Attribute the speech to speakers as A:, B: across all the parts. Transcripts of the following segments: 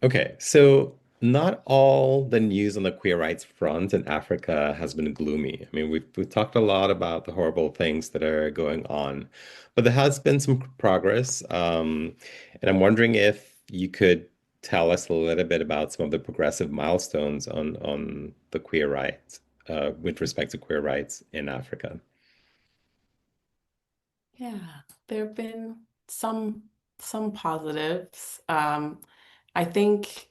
A: Okay, so not all the news on the queer rights front in Africa has been gloomy. I mean, we've talked a lot about the horrible things that are going on, but there has been some progress. And I'm wondering if you could tell us a little bit about some of the progressive milestones on the queer rights, with respect to queer rights in Africa.
B: Yeah, there have been some positives. I think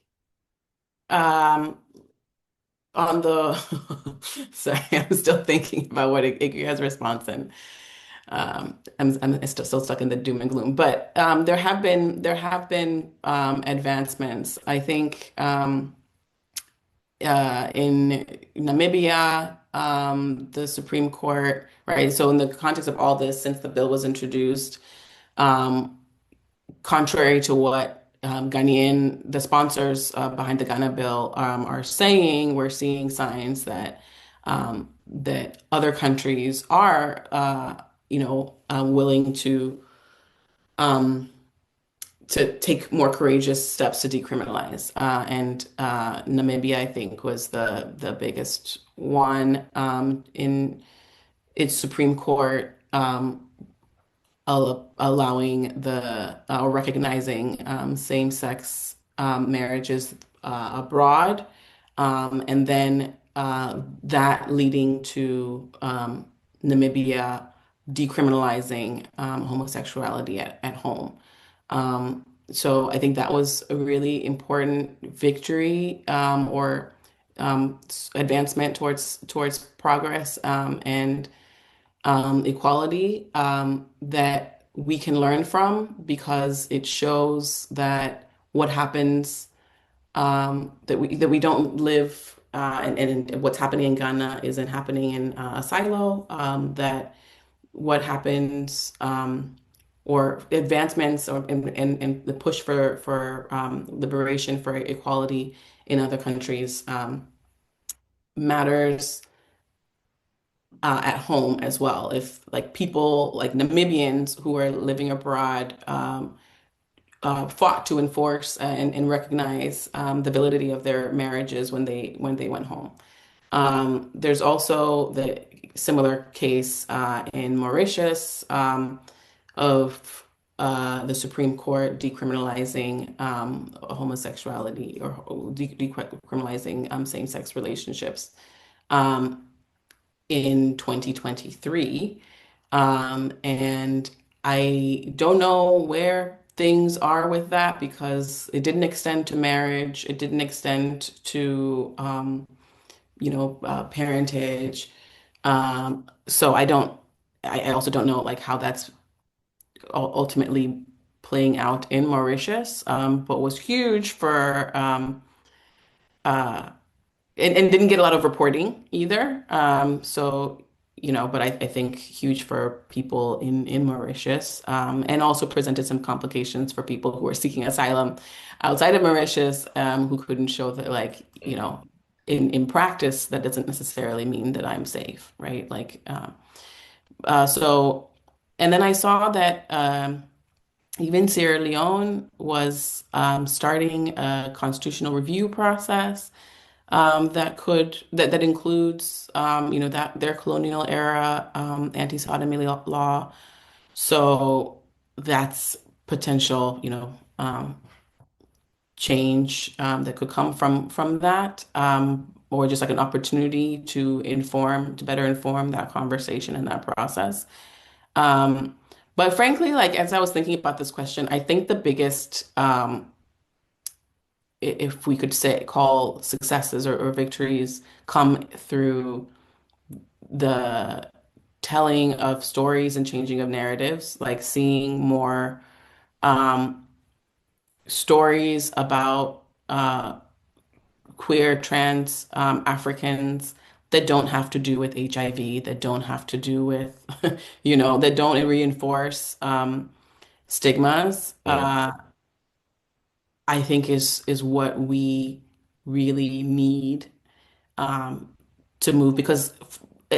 B: um, on the sorry, I'm still thinking about what Igua's response, and I'm still stuck in the doom and gloom. But there have been advancements. I think in Namibia, the Supreme Court, right? So in the context of all this, since the bill was introduced. Um, Contrary to what the sponsors behind the Ghana bill are saying, we're seeing signs that other countries are, willing um, to take more courageous steps to decriminalize. And Namibia, I think, was the biggest one in its Supreme Court. Allowing or recognizing same-sex marriages abroad, and then that leading to Namibia decriminalizing homosexuality at home. So I think that was a really important victory or advancement towards progress and equality that we can learn from because it shows that what happens that we don't live and what's happening in Ghana isn't happening in a silo. That what happens or advancements or and the push for liberation for equality in other countries matters at home as well. If like people like Namibians who are living abroad fought to enforce and recognize the validity of their marriages when they went home. There's also the similar case in Mauritius of the Supreme Court decriminalizing homosexuality or decriminalizing same-sex relationships. Um, in 2023. And I don't know where things are with that because it didn't extend to marriage, it didn't extend to, parentage. So I also don't know like how that's ultimately playing out in Mauritius, but was huge for uh, and didn't get a lot of reporting either. But I think huge for people in Mauritius, and also presented some complications for people who are seeking asylum outside of Mauritius, who couldn't show that, like, in practice, that doesn't necessarily mean that I'm safe, right? So, and then I saw that even Sierra Leone was starting a constitutional review process that includes that their colonial era anti-sodomy law. So that's potential change that could come from that, or just like an opportunity to better inform that conversation and that process. Um, but frankly, like as I was thinking about this question, I think the biggest if we could say call successes or victories come through the telling of stories and changing of narratives, like seeing more um, stories about queer, trans Africans that don't have to do with HIV, that don't have to do with, that don't reinforce stigmas.
A: Mm.
B: I think is what we really need um, to move because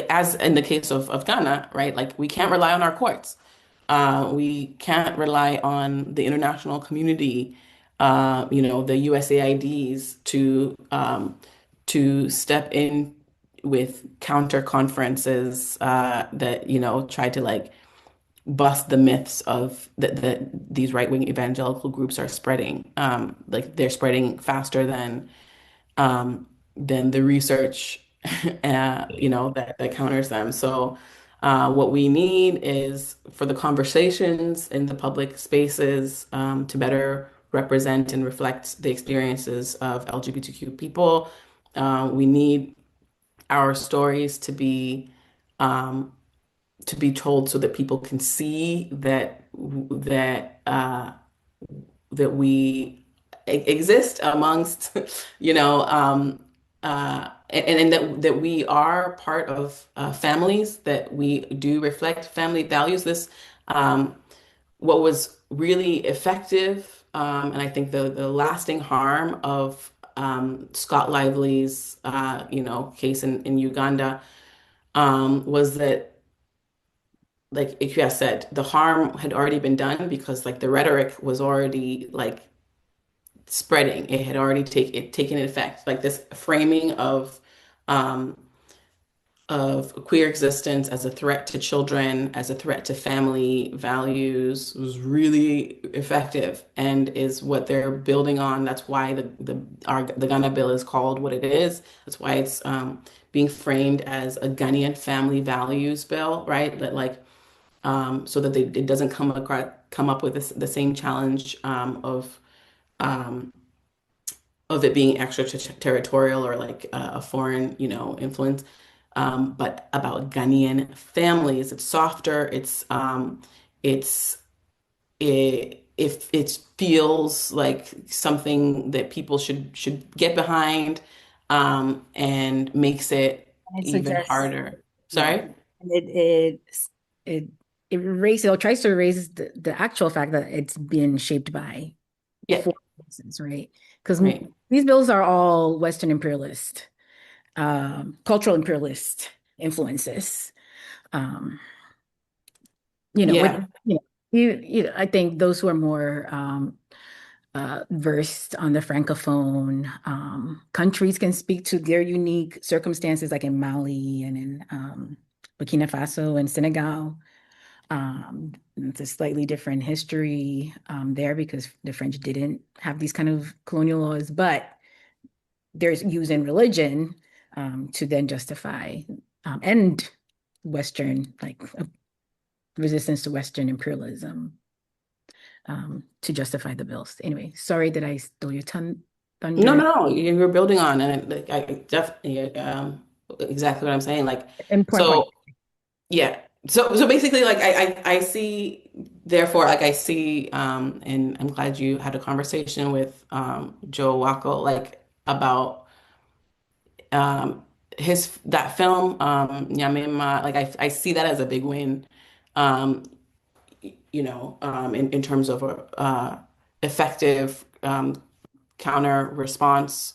B: as in the case of Ghana, right, like we can't rely on our courts. We can't rely on the international community the USAIDs to step in with counter conferences that try to like bust the myths of that these right-wing evangelical groups are spreading. Like they're spreading faster than the research, that counters them. So, what we need is for the conversations in the public spaces to better represent and reflect the experiences of LGBTQ people. We need our stories um, to be told so that people can see that we exist amongst, and that we are part of families, that we do reflect family values. Um, what was really effective, and I think the lasting harm of Scott Lively's, case in Uganda, was that, like Ikea said, the harm had already been done because like the rhetoric was already like spreading. It had already taken effect. Like this framing um, of queer existence as a threat to children, as a threat to family values was really effective and is what they're building on. That's why the Ghana bill is called what it is. That's why it's being framed as a Ghanaian family values bill, right? That like so that it doesn't come up with the same challenge um, of it being extraterritorial or like a foreign, influence, but about Ghanaian families. It's softer. It's if it feels like something that people should get behind, and makes it
C: And it
B: even
C: suggests,
B: harder.
C: yeah,
B: Sorry?
C: and it erases or tries to erase the actual fact that it's been shaped by
B: Yeah,
C: four reasons, right? Because
B: right.
C: these bills are all Western imperialist, cultural imperialist influences. Um, with
B: Yeah.
C: I think those who are more versed on the francophone countries can speak to their unique circumstances, like in Mali and in Burkina Faso and Senegal. It's a slightly different history there because the French didn't have these kind of colonial laws, but there's using religion to then justify and Western, like resistance to Western imperialism to justify the bills. Anyway, sorry that I stole your
B: No,
C: thunder.
B: no, no. You're building on, and like, I definitely exactly what I'm saying. Like,
C: Important point.
B: so yeah. So basically, like, I see. Therefore, like, I see. And I'm glad you had a conversation with Joe Wacko, like, about um his that film, Nyamema. Like, I see that as a big win. Um, in terms of a effective counter response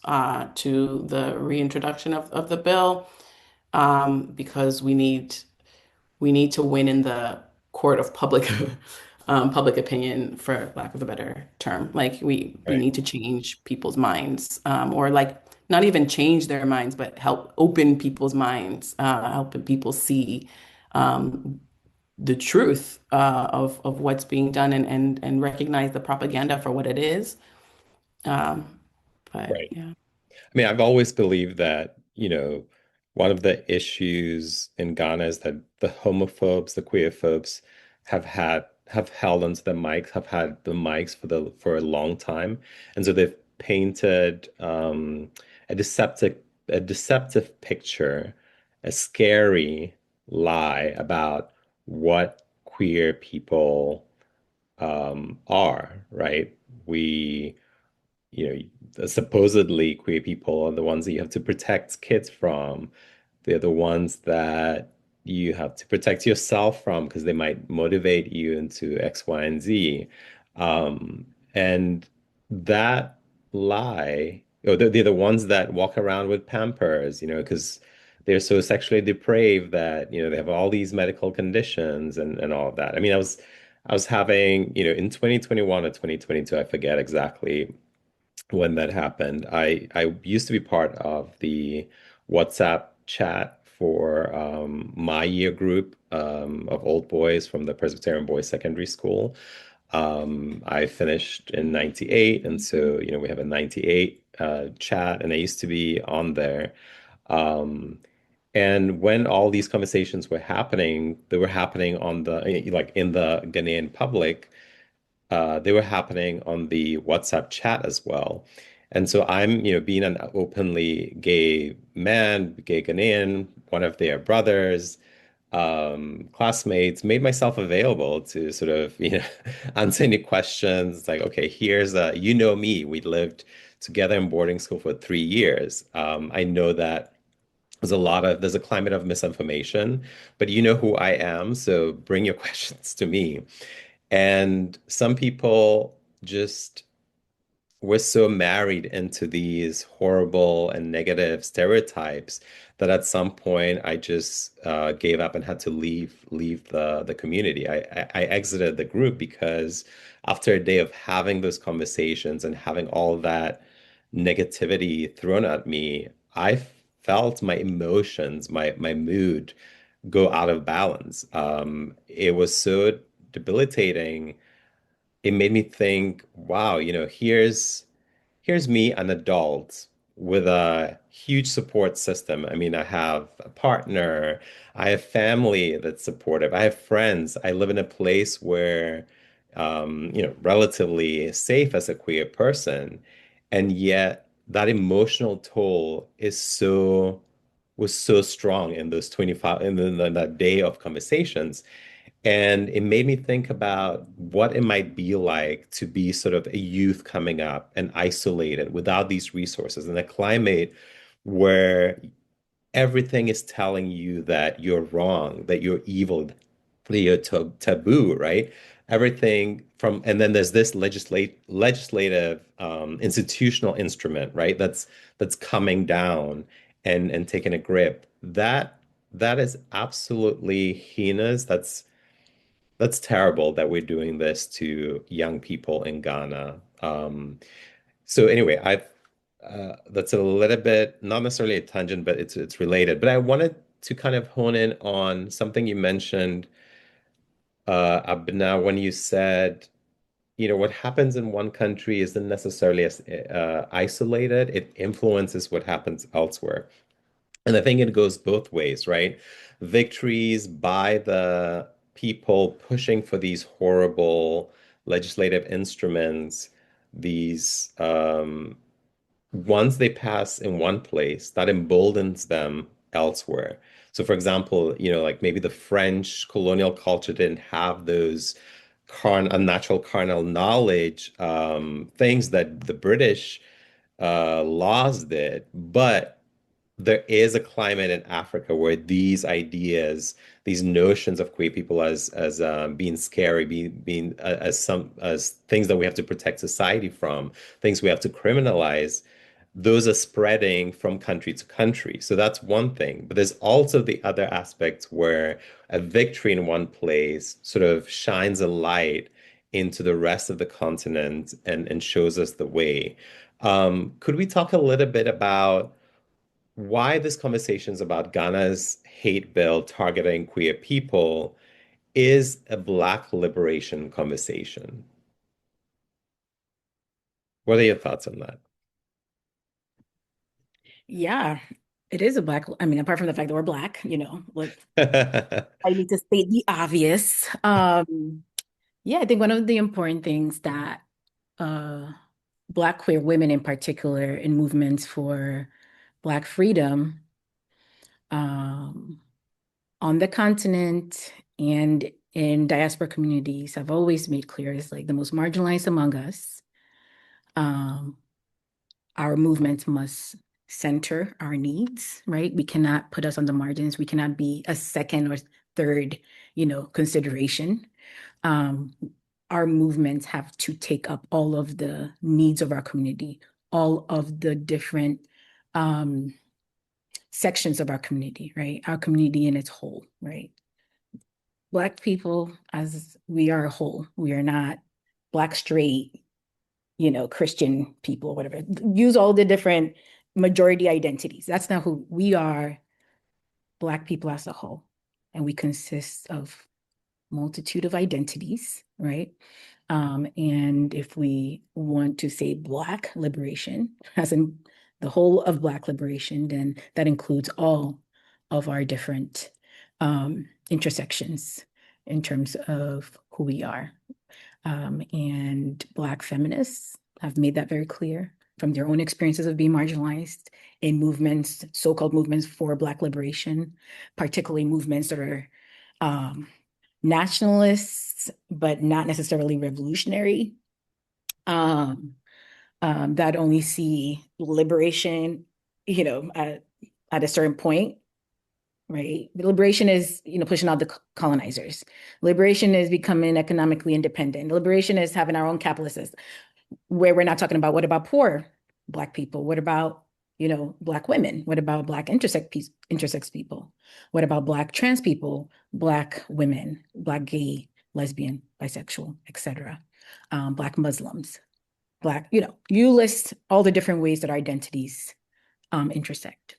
B: to the reintroduction of the bill, because we need to win in the court of public public opinion, for lack of a better term. Like we
A: Right.
B: need to change people's minds, or like not even change their minds, but help open people's minds, helping people see um, the truth of what's being done, and recognize the propaganda for what it is. Um, but
A: Right.
B: yeah.
A: I mean, I've always believed that, one of the issues in Ghana is that the homophobes, the queerphobes have held onto the mics, have had the mics for a long time. And so they've painted a deceptive a deceptive picture, a scary lie about what queer people are, right? We supposedly queer people are the ones that you have to protect kids from. They're the ones that you have to protect yourself from because they might motivate you into X, Y, and Z. And that lie, or they're the ones that walk around with Pampers, because they're so sexually depraved that, they have all these medical conditions and all of that. I mean, I was having, in 2021 or 2022, I forget exactly when that happened. I used to be part of the WhatsApp chat for my year group of old boys from the Presbyterian Boys Secondary School. I finished in 98, and so, we have a 98 chat, and I used to be on there. Um, and when all these conversations were happening, they were happening on like in the Ghanaian public. They were happening on the WhatsApp chat as well. And so I'm, being an openly gay man, gay Ghanaian, one of their brothers, classmates, made myself available to sort of, answer any questions. Like, okay, me. We lived together in boarding school for 3 years. I know that there's a climate of misinformation, but you know who I am, so bring your questions to me. And some people just we're so married into these horrible and negative stereotypes that at some point I just gave up and had to leave the community. I exited the group because after a day of having those conversations and having all that negativity thrown at me, I felt my emotions, my mood go out of balance. It was so debilitating. It made me think, wow, here's me, an adult with a huge support system. I mean, I have a partner, I have family that's supportive, I have friends. I live in a place where, relatively safe as a queer person. And yet that emotional toll was so strong in those 25, in that day of conversations. And it made me think about what it might be like to be sort of a youth coming up and isolated without these resources in a climate where everything is telling you that you're wrong, that you're evil, that you're taboo, right? Everything from, and then there's this legislative institutional instrument, right? That's coming down and taking a grip. That is absolutely heinous. That's terrible that we're doing this to young people in Ghana. So anyway, I've that's a little bit not necessarily a tangent, but it's related. But I wanted to kind of hone in on something you mentioned, Abena, when you said, what happens in one country isn't necessarily as isolated. It influences what happens elsewhere. And I think it goes both ways, right? Victories by the people pushing for these horrible legislative instruments, these once they pass in one place, that emboldens them elsewhere. So, for example, like maybe the French colonial culture didn't have those unnatural carnal knowledge, things that the British laws did, but there is a climate in Africa where these ideas, these notions of queer people as being scary, being as things that we have to protect society from, things we have to criminalize, those are spreading from country to country. So that's one thing. But there's also the other aspect where a victory in one place sort of shines a light into the rest of the continent and shows us the way. Could we talk a little bit about why this conversations about Ghana's hate bill targeting queer people is a Black liberation conversation? What are your thoughts on
C: Yeah, it is a black, I mean, apart from the fact that we're black,
A: that?
C: I need to state the obvious. Yeah, I think one of the important things that uh, Black queer women in particular in movements for Black freedom um, on the continent and in diaspora communities have always made clear is like the most marginalized among us. Um, our movement must center our needs, right? We cannot put us on the margins. We cannot be a second or third, consideration. Um, our movements have to take up all of the needs of our community, all of the different sections of our community, right? Our community in its whole, right? Black people, as we are a whole, we are not Black straight, Christian people, whatever. Use all the different majority identities. That's not who we are. Black people as a whole, and we consist of multitude of identities, right? And if we want to say Black liberation, as in the whole of Black liberation, then that includes all of our different intersections in terms of who we are. And Black feminists have made that very clear from their own experiences of being marginalized in movements, so-called movements for Black liberation, particularly movements that are nationalists, but not necessarily revolutionary, that only see liberation, at a certain point, right? The liberation is, pushing out the colonizers. Liberation is becoming economically independent. Liberation is having our own capitalist system, where we're not talking about what about poor Black people? What about, Black women? What about Black intersex people? What about Black trans people, Black women, Black gay, lesbian, bisexual, etc. Black Muslims, Black, you list all the different ways that our identities intersect.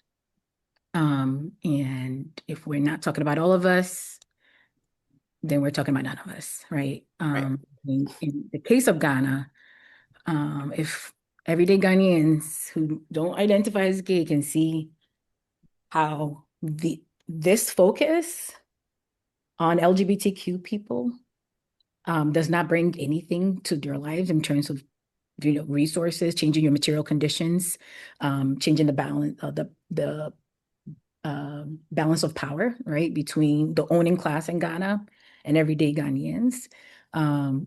C: And if we're not talking about all of us, then we're talking about none of us, right?
B: Right.
C: In the case of Ghana, if everyday Ghanaians who don't identify as gay can see how this focus on LGBTQ people does not bring anything to their lives in terms of resources, changing your material conditions, changing the balance the balance of power, right, between the owning class in Ghana and everyday Ghanaians.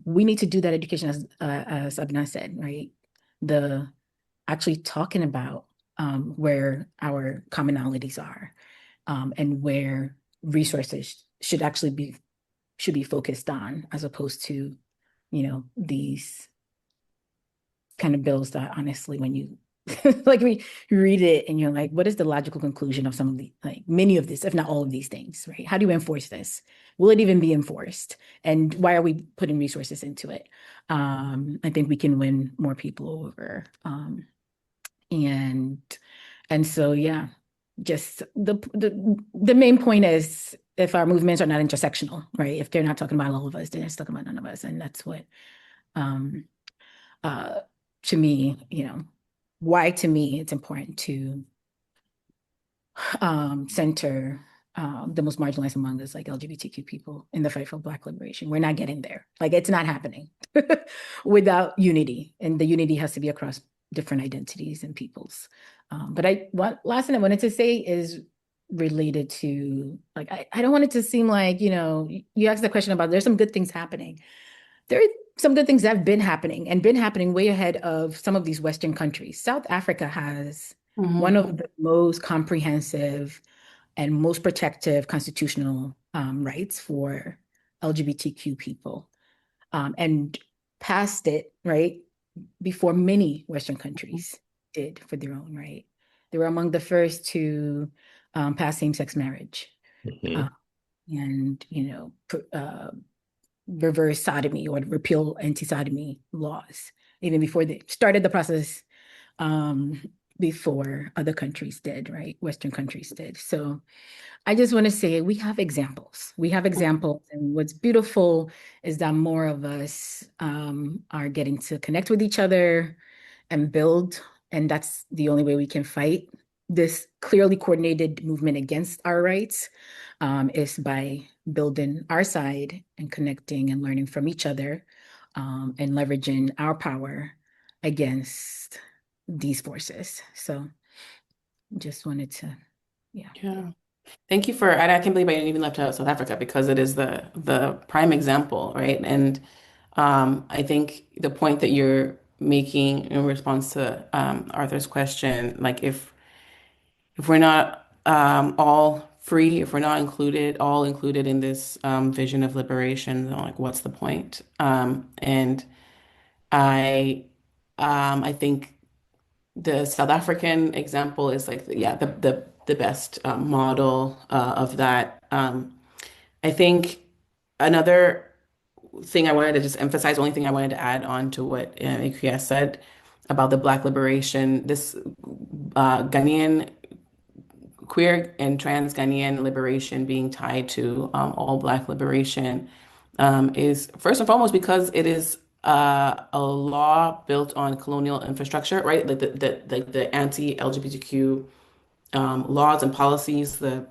C: We need to do that education, as Abena said, right? The actually talking about where our commonalities are, and where resources should be focused on, as opposed to, these kind of bills that honestly, when you like we read it and you're like, what is the logical conclusion of some of the, like many of this, if not all of these things, right? How do you enforce this? Will it even be enforced? And why are we putting resources into it? I think we can win more people over. And so, yeah, just the main point is, if our movements are not intersectional, right? If they're not talking about all of us, then it's talking about none of us. And that's what, to me, why to me it's important to center the most marginalized among us, like LGBTQ people, in the fight for Black liberation. We're not getting there. Like, it's not happening without unity, and the unity has to be across different identities and peoples. But last thing I wanted to say is related to, like, I don't want it to seem like, you asked the question about there's some good things happening. There are some good things that have been happening way ahead of some of these Western countries. South Africa has one of the most comprehensive and most protective constitutional rights for LGBTQ people, and passed it, right, before many Western countries did for their own, right? They were among the first to pass same-sex marriage, and, reverse sodomy or repeal anti-sodomy laws, even before they started the process, before other countries did, right? Western countries did. So I just want to say we have examples. We have examples. And what's beautiful is that more of us are getting to connect with each other and build. And that's the only way we can fight this clearly coordinated movement against our rights, is by building our side and connecting and learning from each other, and leveraging our power against these forces. So just wanted to, yeah.
B: Yeah. Thank you for, and I can't believe I didn't even left out South Africa, because it is the prime example, right? And I think the point that you're making in response to Arthur's question, like, if we're not all free, if we're not all included in this vision of liberation, then, like, what's the point? And I I think the South African example is, like, yeah, the best model of that. I think Another thing I wanted to just emphasize, only thing I wanted to add on to what Ikuya said about the Black liberation, this Ghanaian queer and trans Ghanaian liberation being tied to all Black liberation is first and foremost because it is a law built on colonial infrastructure, right? Like the anti-LGBTQ laws and policies, the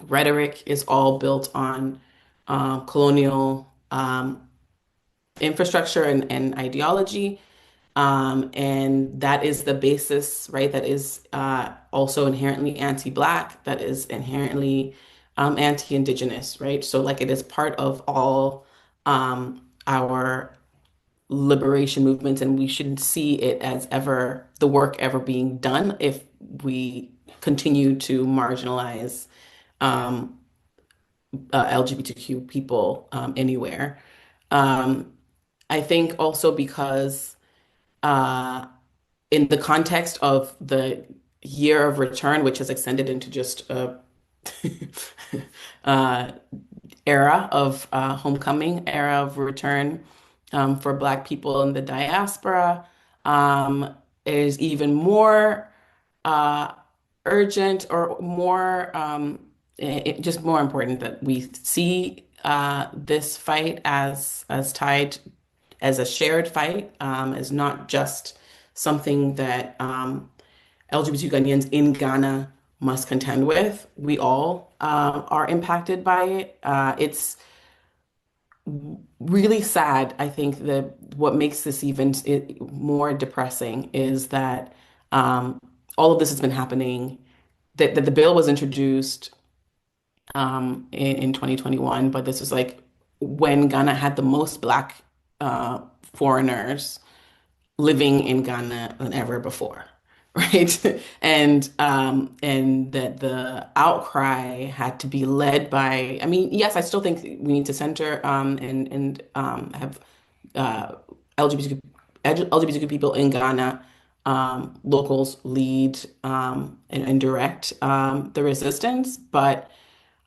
B: rhetoric is all built on colonial infrastructure and ideology. And that is the basis, right? That is also inherently anti-Black, that is inherently anti-Indigenous, right? So, like, it is part of all our liberation movements, and we shouldn't see it as ever the work ever being done if we continue to marginalize um, LGBTQ people anywhere. Um, I think also because uh, in the context of the year of return, which has extended into just a uh, era of homecoming, era of return for Black people in the diaspora, is even more uh, urgent or more just more important that we see this fight as tied as a shared fight, as not just something that LGBT Ghanaians in Ghana must contend with. We all are impacted by it. It's really sad. I think that what makes this even more depressing is that all of this has been happening, that the bill was introduced in 2021, but this was like when Ghana had the most Black foreigners living in Ghana than ever before, right? And that the outcry had to be led by, I mean, yes, I still think we need to center and have uh, LGBTQ LGBTQ people in Ghana, locals lead and direct the resistance, but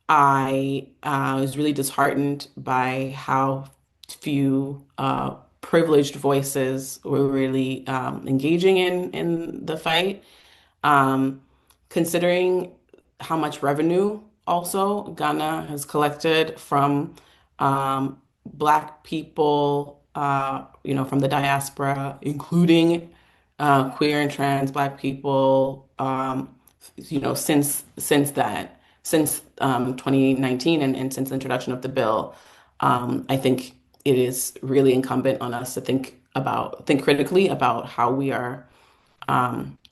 B: I was really disheartened by how few privileged voices were really engaging in the fight. Um, Considering how much revenue also Ghana has collected from Black people, from the diaspora, including queer and trans Black people, since 2019 and since the introduction of the bill, I think it is really incumbent on us to think critically about how we are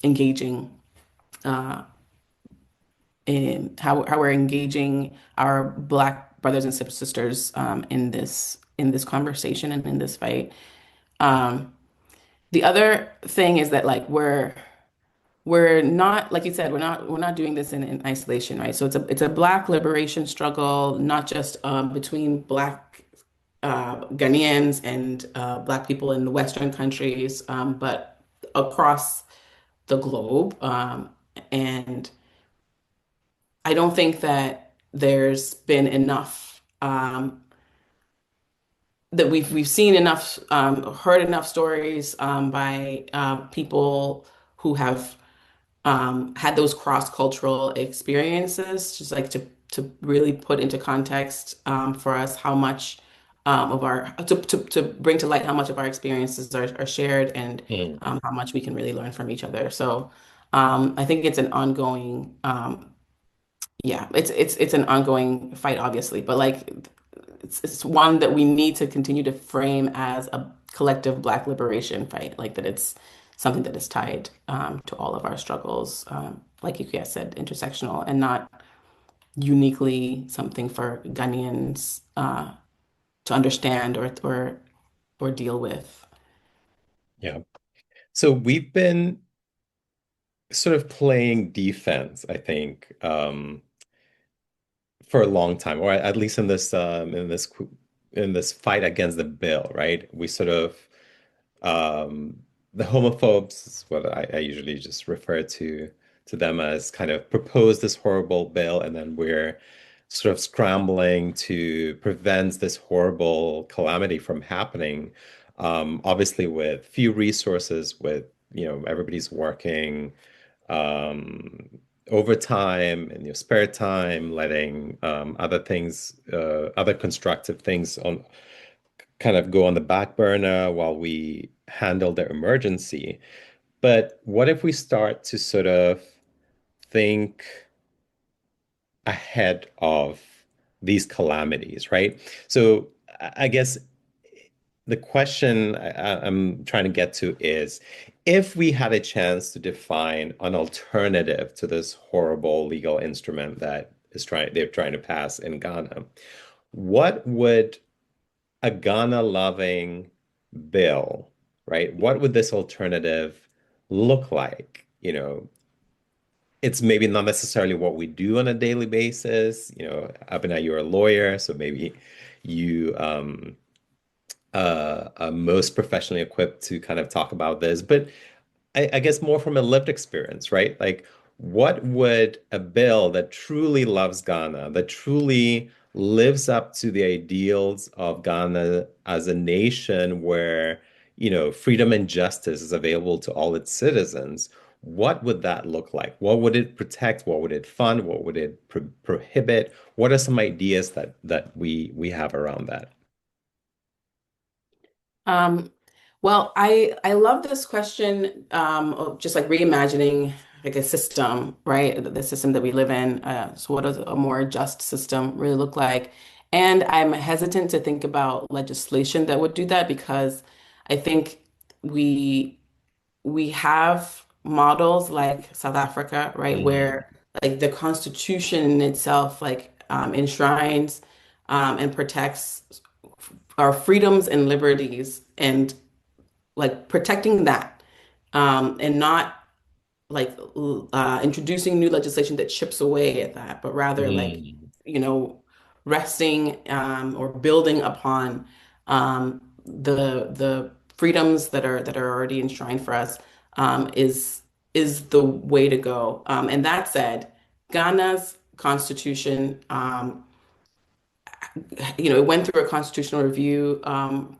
B: engaging in how we're engaging our Black brothers and sisters in this conversation and in this fight. Um, the other thing is that like we're not, like you said, we're not doing this in isolation, right? So it's a Black liberation struggle, not just between Black Ghanaians and Black people in the Western countries, but across the globe. And I don't think that there's been enough that we've seen enough, heard enough stories by people who have had those cross-cultural experiences, just like to really put into context for us how much of our to bring to light how much of our experiences are shared and
A: Mm.
B: how much we can really learn from each other. So I think it's an ongoing yeah, it's an ongoing fight, obviously, but like it's one that we need to continue to frame as a collective Black liberation fight, like that it's something that is tied to all of our struggles, like you said, intersectional and not uniquely something for Ghanaians to understand or deal with.
A: Yeah. So we've been sort of playing defense, I think, for a long time, or at least in this fight against the bill, right? We sort of the homophobes is what I usually just refer to them as kind of propose this horrible bill, and then we're sort of scrambling to prevent this horrible calamity from happening. Obviously, with few resources, with everybody's working um, overtime and your spare time, letting other things, other constructive things on kind of go on the back burner while we handle the emergency. But what if we start to sort of think ahead of these calamities, right? So I guess the question I'm trying to get to is if we had a chance to define an alternative to this horrible legal instrument that they're trying to pass in Ghana, what would a Ghana loving bill, right? What would this alternative look like? It's maybe not necessarily what we do on a daily basis. Abena, you're a lawyer, so maybe you are most professionally equipped to kind of talk about this. But I guess more from a lived experience, right? Like, what would a bill that truly loves Ghana, that truly lives up to the ideals of Ghana as a nation where, freedom and justice is available to all its citizens, what would that look like? What would it protect? What would it fund? What would it prohibit? What are some ideas that we have around that?
B: Um, well, I love this question of just like reimagining like a system, right? The system that we live in. So what does a more just system really look like? And I'm hesitant to think about legislation that would do that because I think we we have models like South Africa, right,
A: Mm,
B: where like the Constitution in itself like enshrines and protects our freedoms and liberties and like protecting that and not like introducing new legislation that chips away at that, but rather like,
A: mm,
B: you know, resting or building upon the freedoms that are already enshrined for us is the way to go. And that said, Ghana's constitution, it went through a constitutional review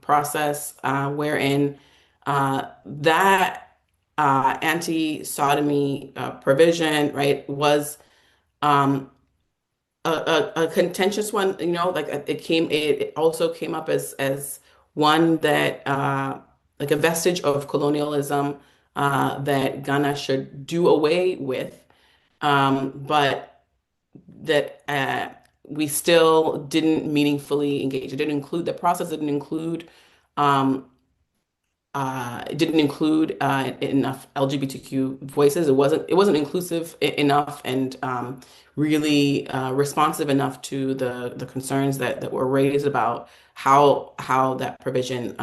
B: process wherein that anti-sodomy provision, right, was um, a contentious one. Like it also came up as one that like a vestige of colonialism that Ghana should do away with, but that we still didn't meaningfully engage. It didn't include the process. Um, it didn't include enough LGBTQ voices. It wasn't inclusive enough and really responsive enough to the concerns that were raised about how that provision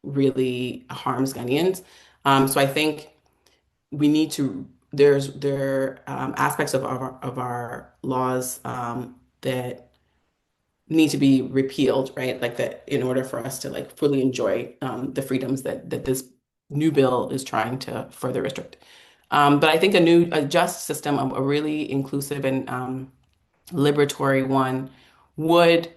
B: really harms Ghanaians. So I think we need to there are aspects of our laws that need to be repealed, right? Like that in order for us to like fully enjoy the freedoms that this new bill is trying to further restrict. But I think a just system, a really inclusive and liberatory one, would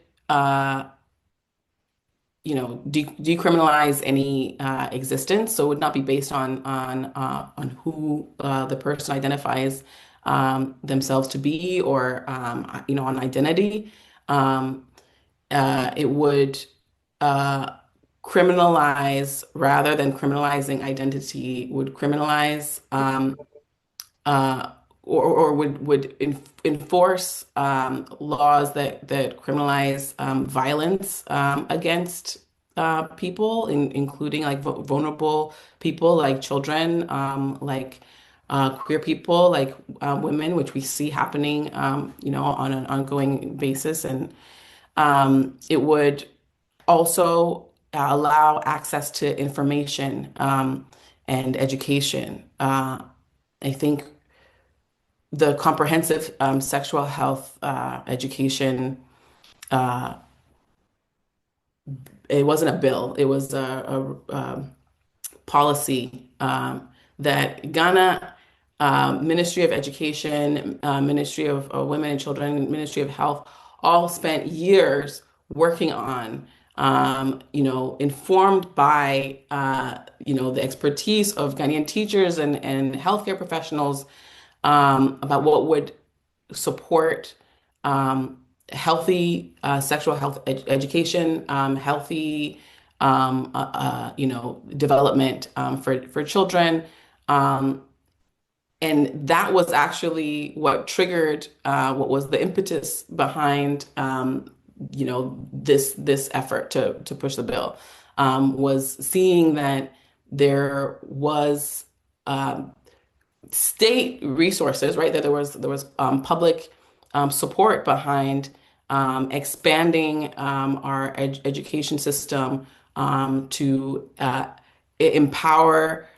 B: decriminalize any existence. So it would not be based on who the person identifies themselves to be or on identity. Um, it would uh, criminalize rather than criminalizing identity, would criminalize uh, or would enforce laws that criminalize violence against people, including like vulnerable people, like children, like queer people, like women, which we see happening, on an ongoing basis, and it would also allow access to information and education. I think the comprehensive sexual health education, uh, it wasn't a bill, it was a policy that Ghana Ministry of Education, Ministry of Women and Children, Ministry of Health, all spent years working on, informed by, the expertise of Ghanaian teachers and healthcare professionals, about what would support healthy sexual health education, healthy, development for children. Um, and that was actually what triggered what was the impetus behind this effort to push the bill, was seeing that there was state resources, right? That there was public support behind expanding our education system to empower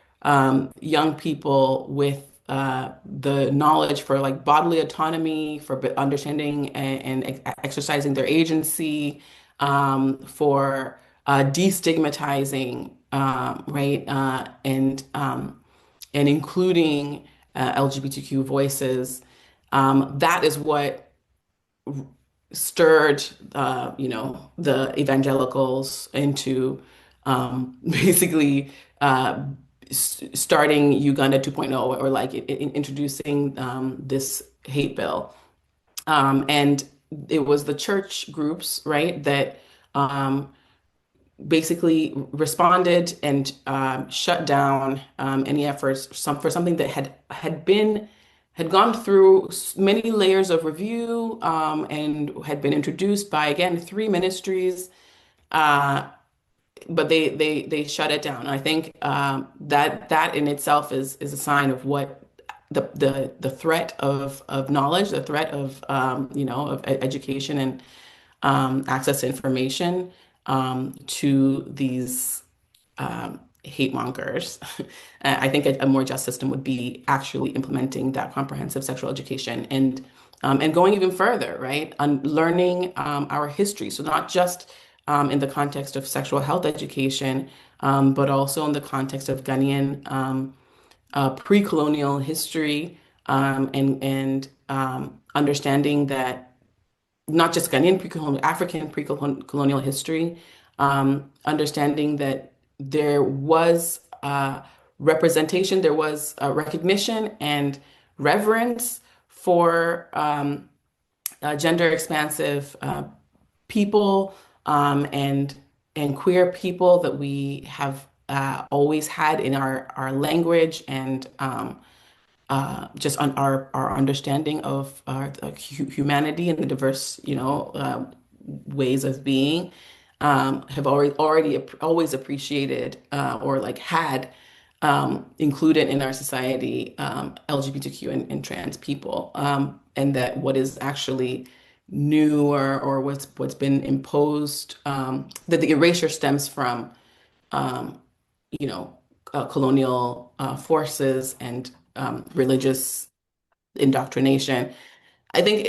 B: young people with the knowledge for like bodily autonomy, for understanding and exercising their agency, for destigmatizing, right, and including LGBTQ voices. That is what stirred, the evangelicals into basically starting Uganda 2.0, or like introducing this hate bill. And it was the church groups, right, that basically responded and shut down any efforts for something that had gone through many layers of review, and had been introduced by, again, three ministries, uh, but they shut it down. And I think that in itself is a sign of what the threat of knowledge, the threat of of education and access to information to these hate mongers. I think a more just system would be actually implementing that comprehensive sexual education, and going even further, right? On learning our history. So not just in the context of sexual health education, but also in the context of Ghanaian pre-colonial history, and understanding that not just Ghanaian pre-colonial, African pre-colonial history, understanding that there was representation, there was recognition and reverence for gender expansive people, and queer people that we have always had in our language, and just on our understanding of our humanity and the diverse, ways of being, have already always appreciated, or like had included in our society, LGBTQ and trans people, and that what is actually new, or what's been imposed, that the erasure stems from, um, colonial forces and religious indoctrination. I think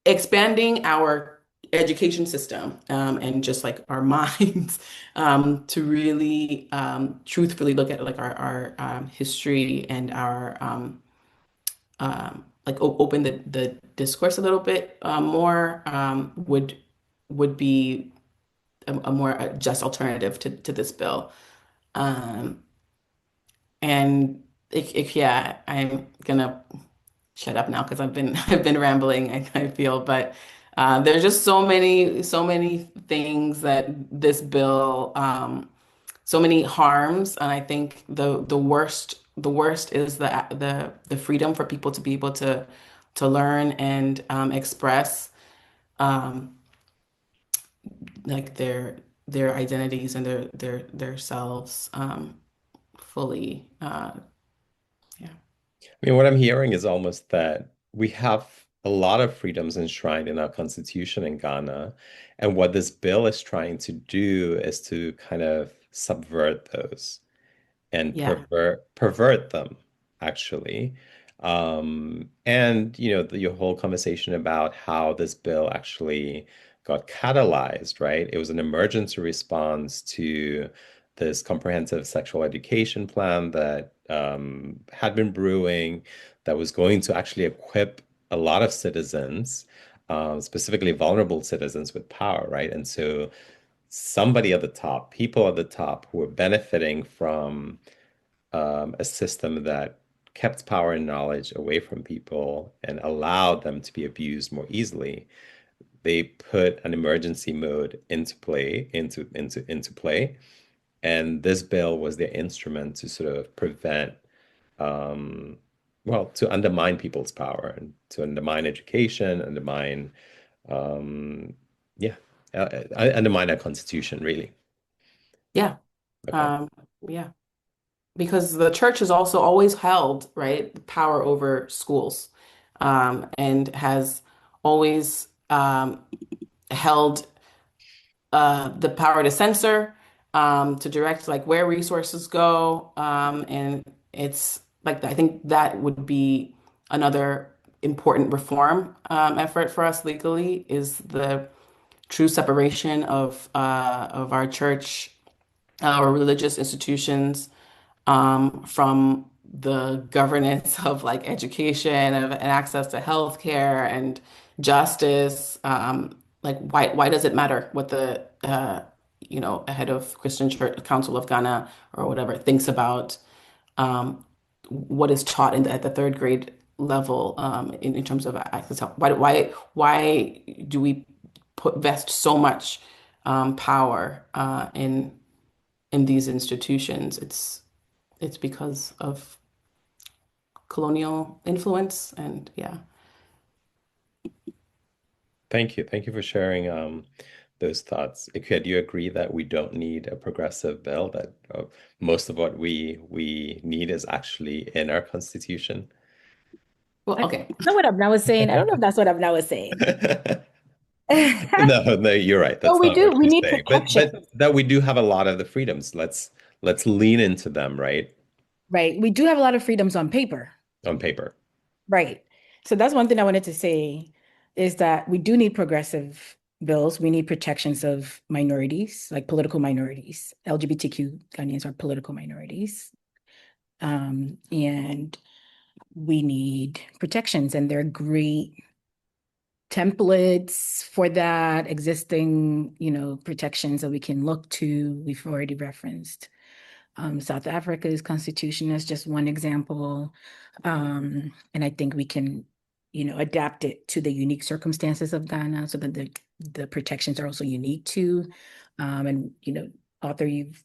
B: expanding our education system, and just like our minds, to really truthfully look at like our history, and our like open the discourse a little bit more, would be a more just alternative to this bill. Um, and yeah, I'm gonna shut up now because I've been rambling, I feel, but there's just so many things that this bill, so many harms, and I think the worst is the freedom for people to be able to learn and express um, like their identities and their selves fully. Yeah.
A: I mean, what I'm hearing is almost that we have a lot of freedoms enshrined in our constitution in Ghana. And what this bill is trying to do is to kind of subvert those and
B: Yeah.
A: pervert them, actually. And your whole conversation about how this bill actually got catalyzed, right? It was an emergency response to this comprehensive sexual education plan that had been brewing that was going to actually equip a lot of citizens, specifically vulnerable citizens, with power, right? And so somebody at the top, people at the top who were benefiting from a system that kept power and knowledge away from people and allowed them to be abused more easily. They put an emergency mode into play, and this bill was their instrument to sort of prevent, um, well, to undermine people's power and to undermine education, um, yeah, undermine our constitution, really.
B: Yeah.
A: Okay.
B: Um, yeah. Because the church has also always held, right, power over schools, and has always held the power to censor, to direct like where resources go. And it's like I think that would be another important reform effort for us legally is the true separation of our church, our religious institutions, from the governance of like education and access to healthcare and justice. Like why does it matter what the head of Christian Church Council of Ghana or whatever thinks about what is taught at the third grade level, in terms of access to health? Why do we vest so much power in these institutions? It's because of colonial influence and yeah.
A: Thank you. Thank you for sharing those thoughts. Ikea, do you agree that we don't need a progressive bill, that most of what we need is actually in our constitution?
B: Well,
C: I
B: okay.
C: know what Abena was saying. I don't know if that's what Abena was saying.
A: No, no, you're right.
C: So
A: That's
C: we
A: not what
C: do, we
A: she's
C: need
A: saying.
C: protection,
A: But that we do have a lot of the freedoms. Let's lean into them, right?
C: right? We do have a lot of freedoms on paper,
A: On paper.
C: right? So that's one thing I wanted to say is that we do need progressive bills. We need protections of minorities, like political minorities. LGBTQ Ghanaians are political minorities. And we need protections, and there are great templates for that, existing, protections that we can look to. We've already referenced South Africa's constitution as just one example. And I think we can, adapt it to the unique circumstances of Ghana so that the protections are also unique too. And, Arthur, you've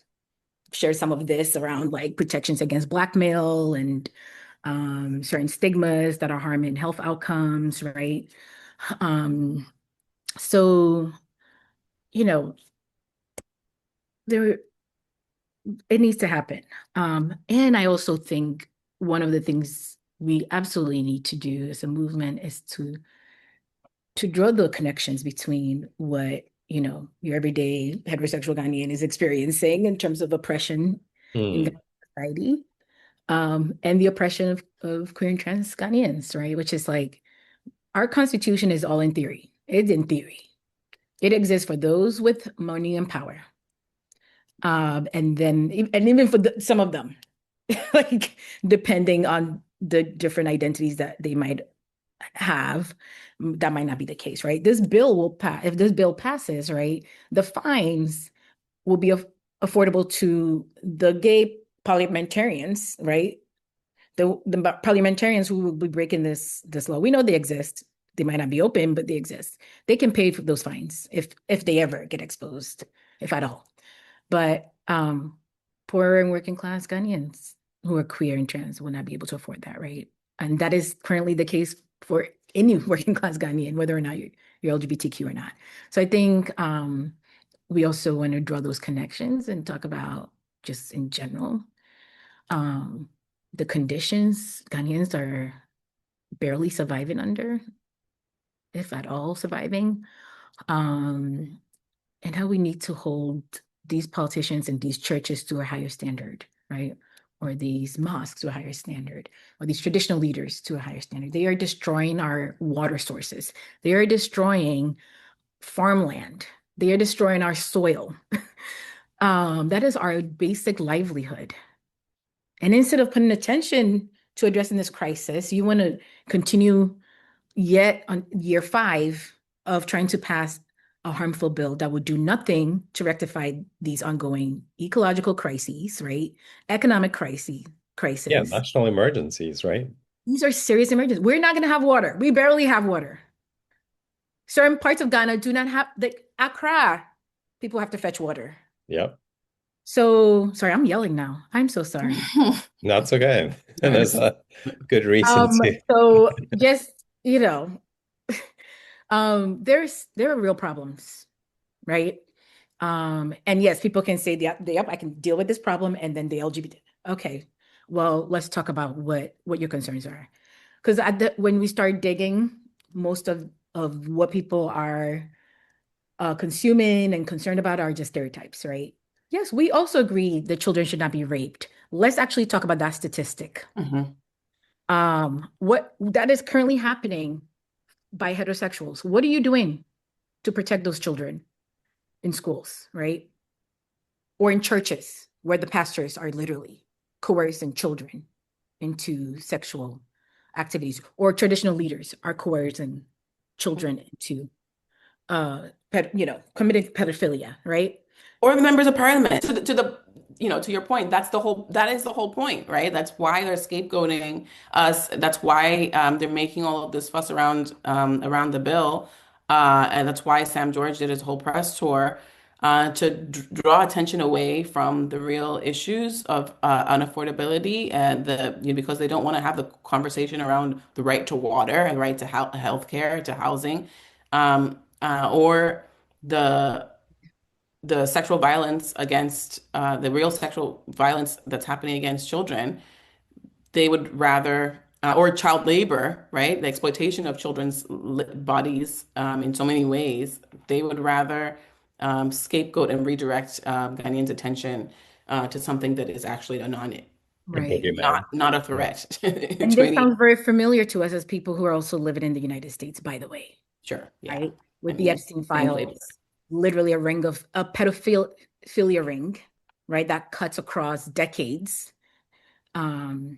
C: shared some of this around like protections against blackmail and certain stigmas that are harming health outcomes, right? Um, so, you know, there it needs to happen. And I also think one of the things we absolutely need to do as a movement is to draw the connections between what, your everyday heterosexual Ghanaian is experiencing in terms of oppression in
A: Hmm.
C: Ghanaian society, and the oppression of queer and trans Ghanaians, right? Which is like our constitution is all in theory. It's in theory. It exists for those with money and power. And even for some of them, like depending on the different identities that they might have, that might not be the case, right? This bill will pass. If this bill passes, right, the fines will be affordable to the gay parliamentarians, right? The parliamentarians who will be breaking this law. We know they exist. They might not be open, but they exist. They can pay for those fines if they ever get exposed, if at all. But poor and working class Ghanaians who are queer and trans will not be able to afford that, right? And that is currently the case for any working class Ghanaian, whether or not you're LGBTQ or not. So I think we also want to draw those connections and talk about just in general the conditions Ghanaians are barely surviving under, if at all surviving, and how we need to hold these politicians and these churches to a higher standard, right? Or these mosques to a higher standard, or these traditional leaders to a higher standard. They are destroying our water sources. They are destroying farmland. They are destroying our soil. That is our basic livelihood. And instead of putting attention to addressing this crisis, you want to continue yet on year 5 of trying to pass a harmful bill that would do nothing to rectify these ongoing ecological crises, right? Economic
A: Yeah,
C: crisis.
A: national emergencies, right?
C: These are serious emergencies. We're not going to have water. We barely have water. Certain parts of Ghana do not have the Accra. People have to fetch water.
A: Yep.
C: So sorry, I'm yelling now. I'm so sorry.
A: That's okay. And there's a good reason
C: Um,
A: to.
C: so just, you know, there are real problems, right? And yes, people can say, yep, I can deal with this problem, and then the LGBT. Okay, well, let's talk about what your concerns are, because when we start digging, most of what people are consuming and concerned about are just stereotypes, right? Yes, we also agree that children should not be raped. Let's actually talk about that statistic.
B: Mhm.
C: What that is currently happening by heterosexuals. What are you doing to protect those children in schools, right? Or in churches where the pastors are literally coercing children into sexual activities, or traditional leaders are coercing children into committing pedophilia, right?
B: Or the members of parliament to your point, that is the whole point, right? That's why they're scapegoating us. That's why they're making all of this fuss around the bill. And that's why Sam George did his whole press tour to draw attention away from the real issues of unaffordability and because they don't want to have the conversation around the right to water and right to health care, to housing, or the sexual violence against the real sexual violence that's happening against children. They would rather, or child labor, right? The exploitation of children's bodies in so many ways. They would rather scapegoat and redirect Ghanaians' attention to something that is actually a
A: A
C: Right.
A: boogeyman.
B: not a
A: Yeah.
B: threat
C: And
B: to
C: this
B: any.
C: sounds very familiar to us as people who are also living in the United States, by the way,
B: Sure, yeah.
C: right?
B: I
C: With the
B: mean,
C: Epstein
B: same
C: files,
B: flavor.
C: literally a pedophilia ring, right? That cuts across decades, um,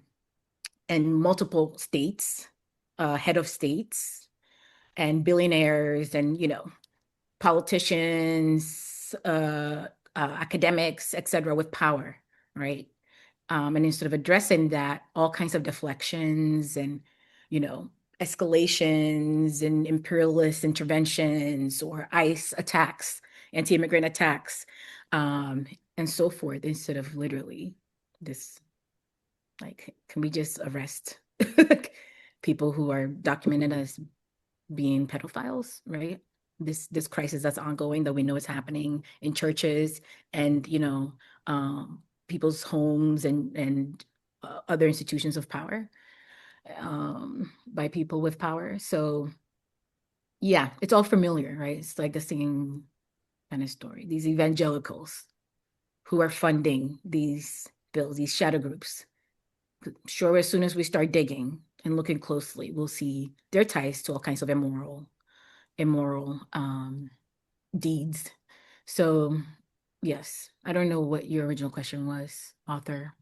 C: and multiple states, head of states, and billionaires, and politicians, academics, etc., with power, right? And instead of addressing that, all kinds of deflections and, you know, escalations and imperialist interventions or ICE attacks, anti-immigrant attacks, um, and so forth, instead of literally this, like, can we just arrest people who are documented as being pedophiles, right? This crisis that's ongoing that we know is happening in churches and people's homes and other institutions of power, by people with power. So yeah, it's all familiar, right? It's like the same kind of story. These evangelicals who are funding these bills, these shadow groups. Sure, as soon as we start digging and looking closely, we'll see their ties to all kinds of immoral deeds. So, yes, I don't know what your original question was, author,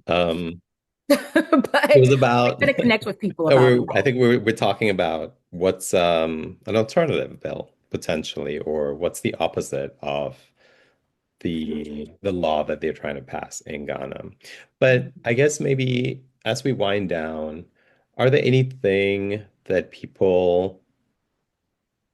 A: Um,
C: but
A: it was
C: I
A: about
C: try to connect with people about
A: I
C: law.
A: think we're talking about what's an alternative bill potentially, or what's the opposite of the law that they're trying to pass in Ghana. But I guess maybe as we wind down, are there anything that people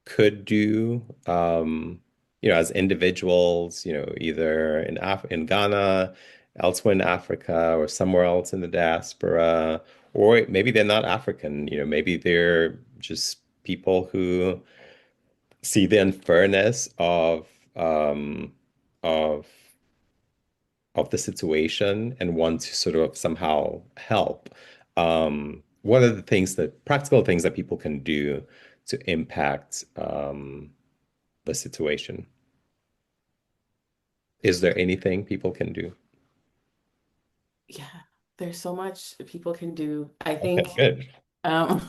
A: could do, as individuals, either in Ghana, elsewhere in Africa, or somewhere else in the diaspora, or maybe they're not African, maybe they're just people who see the unfairness of the situation and want to sort of somehow help. What are the practical things that people can do to impact the situation? Is there anything people can do?
B: Yeah, there's so much people can do. I
A: Okay,
B: think
A: good.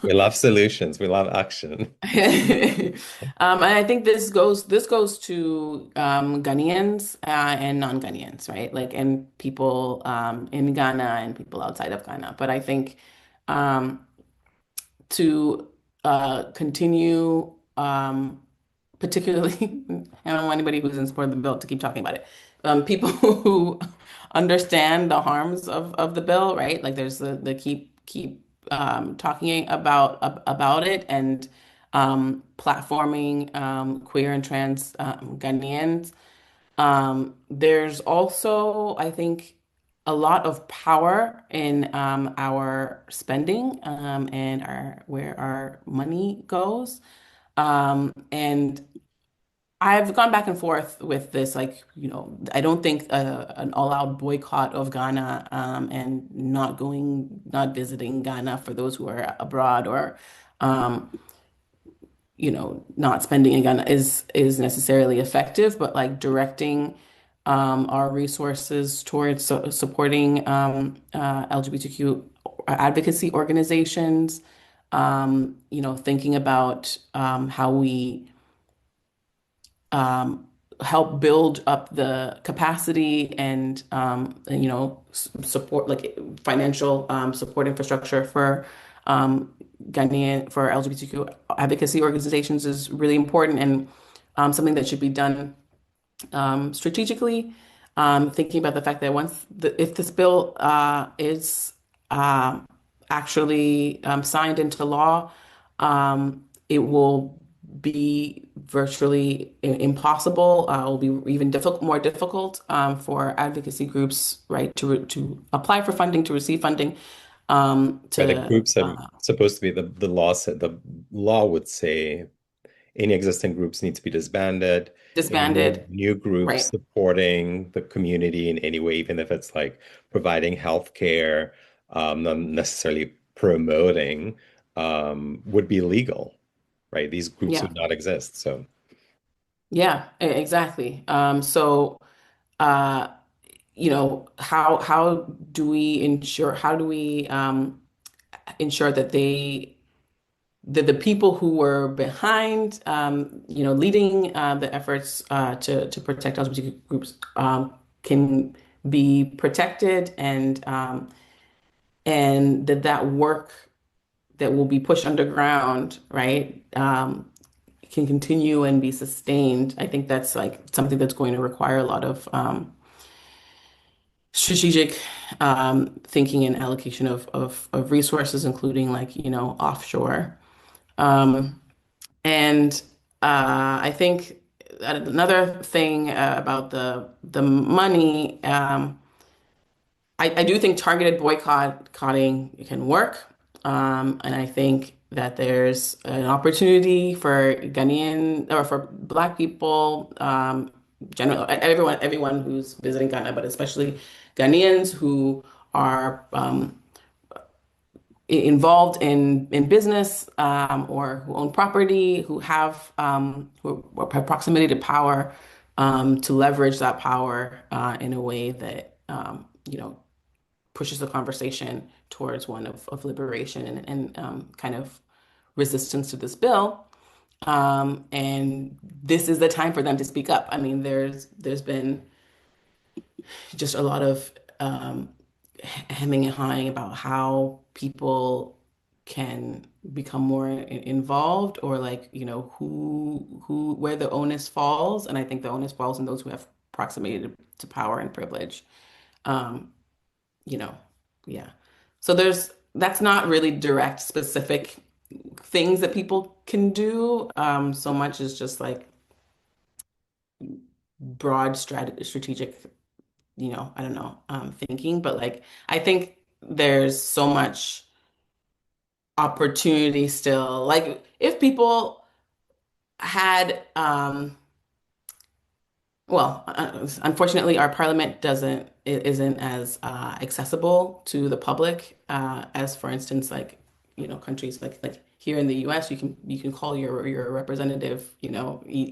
A: We love solutions. We love action.
B: And I think this goes to Ghanaians and non-Ghanaians, right? Like, and people in Ghana and people outside of Ghana. But I think um, to continue, particularly, I don't want anybody who's in support of the bill to keep talking about it. People who understand the harms of the bill, right? Like, there's the keep talking about it and platforming queer and trans Ghanaians. There's also, I think, a lot of power in our spending and our where our money goes. And I've gone back and forth with this, like, I don't think an all-out boycott of Ghana and not visiting Ghana for those who are abroad or um, not spending again is necessarily effective, but like directing our resources towards supporting LGBTQ advocacy organizations, thinking about how we um, help build up the capacity and support like financial support infrastructure for Ghanaian for LGBTQ advocacy organizations is really important and something that should be done strategically. Thinking about the fact that if this bill is uh, actually signed into law, it will be virtually impossible. It will be even more difficult for advocacy groups, right, to apply for funding, to receive funding,
A: Right, the
B: to
A: groups are supposed to be the law said the law would say any existing groups need to be disbanded. Any
B: disbanded,
A: new groups
B: right?
A: supporting the community in any way, even if it's like providing healthcare, not necessarily promoting, would be legal, right? These groups
B: Yeah,
A: would not exist. So
B: yeah, exactly. So, uh, how do we ensure that the people who were behind, leading the efforts to protect LGBTQ groups can be protected and that work that will be pushed underground, right, can continue and be sustained. I think that's like something that's going to require a lot of strategic thinking and allocation of resources, including like, offshore. Um, and I think another thing about the money, I do think targeted boycotting can work. And I think that there's an opportunity for Ghanaian or for Black people, general everyone who's visiting Ghana, but especially Ghanaians who are involved in business or who own property, who have proximity to power, to leverage that power in a way that pushes the conversation towards one of liberation and kind of resistance to this bill. And this is the time for them to speak up. I mean, there's been just a lot of hemming and hawing about how people can become more involved or like, who where the onus falls. And I think the onus falls in those who have proximity to power and privilege. Um, you know, yeah. So that's not really direct, specific things that people can do. So much as just like broad strategic, I don't know, thinking. But like, I think there's so much opportunity still. Like, if people had, well, unfortunately, our parliament isn't as accessible to the public as, for instance, like countries like here in the U.S. You can call your representative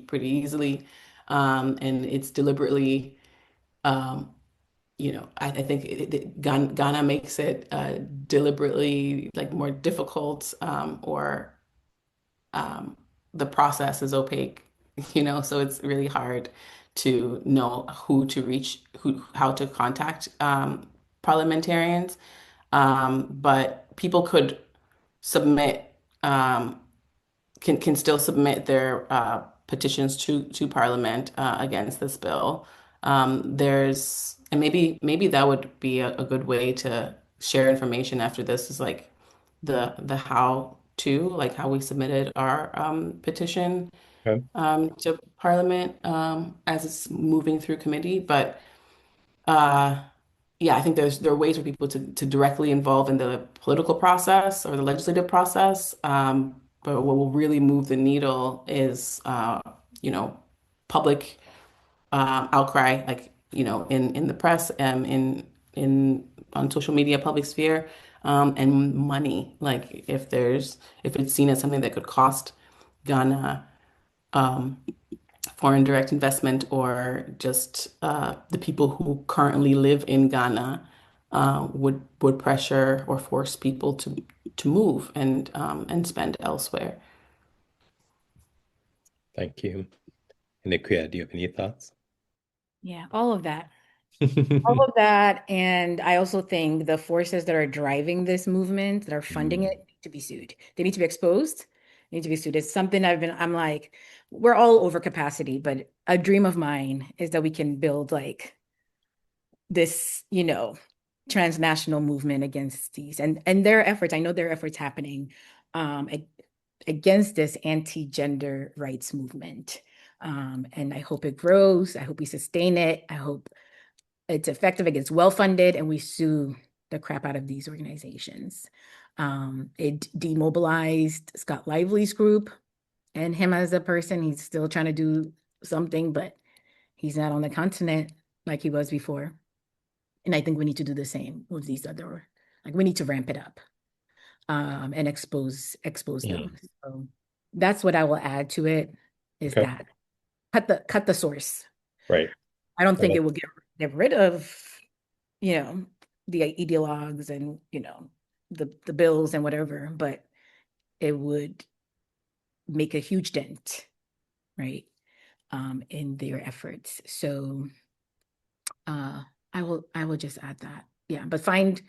B: pretty easily, and it's deliberately I think Ghana makes it deliberately like more difficult, or um, the process is opaque, so it's really hard to know who to reach, how to contact parliamentarians. But people could submit, um, can still submit their petitions to Parliament against this bill. And maybe that would be a good way to share information after this, is like the how to, like how we submitted our petition
A: Okay.
B: to Parliament as it's moving through committee. But uh, yeah, I think there are ways for people to directly involve in the political process or the legislative process. But what will really move the needle is, you know, public outcry, like, in the press, in on social media, public sphere, and money. Like if it's seen as something that could cost Ghana um, foreign direct investment, or just the people who currently live in Ghana would pressure or force people to move and spend elsewhere.
A: Thank you. And Akua, do you have any thoughts?
C: Yeah, all of that. All of that. And I also think the forces that are driving this movement, that are funding
A: Mm,
C: it, need to be sued. They need to be exposed, they need to be sued. It's something I'm like, we're all over capacity, but a dream of mine is that we can build like this, transnational movement against these, and there are efforts. I know there are efforts happening against this anti-gender rights movement. And I hope it grows. I hope we sustain it. I hope it's effective, it gets well funded, and we sue the crap out of these organizations. It demobilized Scott Lively's group and him as a person. He's still trying to do something, but he's not on the continent like he was before. And I think we need to do the same with these other, like we need to ramp it up, and expose them.
A: mm,
C: So that's what I will add to it, is
A: okay.
C: that cut the source.
A: Right.
C: I don't
A: I
C: think it
A: like
C: will get rid of, you know, the ideologues and, the bills and whatever, but it would make a huge dent, right, in their efforts. So uh, I will just add that. Yeah, but find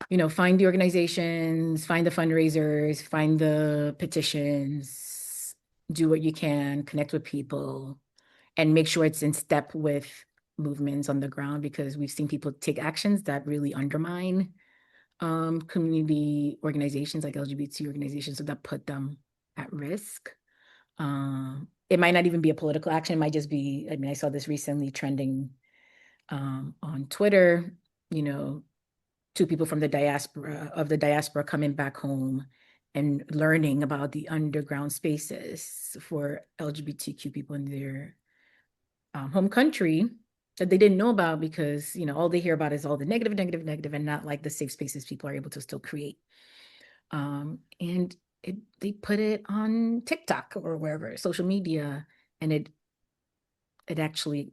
C: the organizations, find the fundraisers, find the petitions, do what you can, connect with people, and make sure it's in step with movements on the ground, because we've seen people take actions that really undermine community organizations like LGBT organizations, so that put them at risk. It might not even be a political action. It might just be, I mean, I saw this recently trending on Twitter, you know, two people from the diaspora coming back home and learning about the underground spaces for LGBTQ people in their home country that they didn't know about, because all they hear about is all the negative, negative, negative, and not like the safe spaces people are able to still create. And they put it on TikTok or wherever, social media, and it actually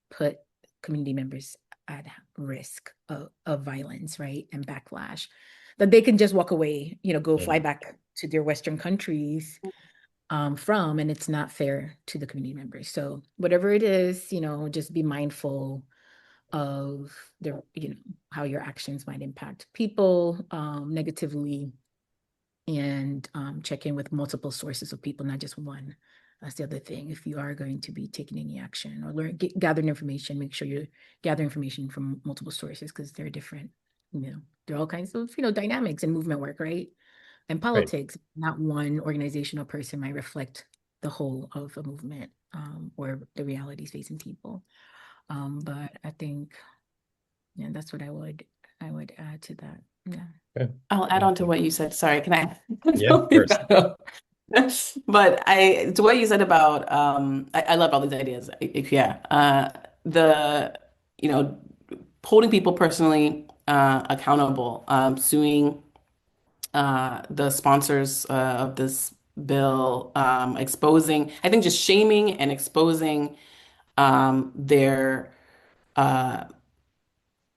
C: put community members at risk of violence, right, and backlash, that they can just walk away, go fly
A: mm,
C: back to their Western countries from, and it's not fair to the community members. So whatever it is, just be mindful of how your actions might impact people negatively, and check in with multiple sources of people, not just one. That's the other thing. If you are going to be taking any action or gathering information, make sure you're gathering information from multiple sources, because they're different. There are all kinds of dynamics in movement work, right? And
A: right.
C: politics. Not one organizational person might reflect the whole of a movement, or the realities facing people. But I think, yeah, that's what I would add to that. Yeah.
A: Okay.
B: I'll add
A: Thank
B: on to
A: you.
B: what you said. Sorry, can I?
A: Yeah, of course.
B: But to what you said about, I love all these ideas. Yeah, the you know holding people personally accountable, suing the sponsors of this bill, exposing, I think just shaming and exposing their